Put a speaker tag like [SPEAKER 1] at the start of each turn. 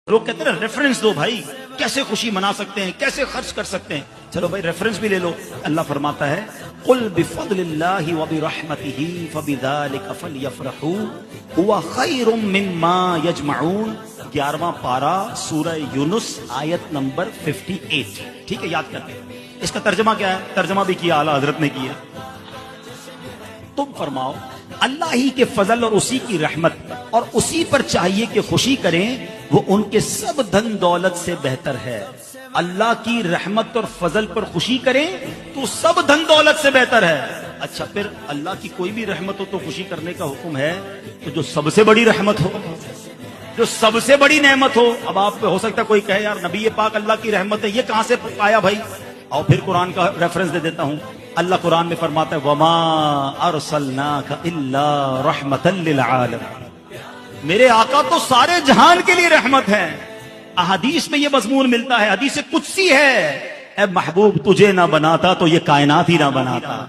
[SPEAKER 1] لوگ کہتے ہیں ریفرنس دو بھائی، کیسے خوشی منا سکتے ہیں، کیسے خرچ کر سکتے ہیں. چلو بھائی ریفرنس بھی لے لو. اللہ فرماتا ہے قل بفضل اللہ وبرحمتہ فبذلک فلیفرحوا هو خیر مما یجمعون. 11واں پارہ سورہ یونس آیت نمبر 58. ٹھیک ہے، یاد کرتے ہیں. اس کا ترجمہ کیا ہے؟ ترجمہ بھی کیا اعلیٰ حضرت نے کیا. تم فرماؤ اللہ ہی کے فضل اور اسی کی رحمت اور اسی پر چاہیے کہ خوشی کریں، وہ ان کے سب دھن دولت سے بہتر ہے. اللہ کی رحمت اور فضل پر خوشی کریں تو سب دھن دولت سے بہتر ہے. اچھا، پھر اللہ کی کوئی بھی رحمت ہو تو خوشی کرنے کا حکم ہے، تو جو سب سے بڑی رحمت ہو، جو سب سے بڑی نعمت ہو. اب آپ ہو سکتا ہے کوئی کہے یار نبی پاک اللہ کی رحمت ہے، یہ کہاں سے آیا بھائی؟ اور پھر قرآن کا ریفرنس دے دیتا ہوں. اللہ قرآن میں فرماتا ہے وما ارسلناک الا رحمتا للعالمین. میرے آقا تو سارے جہان کے لیے رحمت ہے. احادیث میں یہ مضمون ملتا ہے، حدیث قدسی ہے، اے محبوب تجھے نہ بناتا تو یہ کائنات ہی نہ بناتا.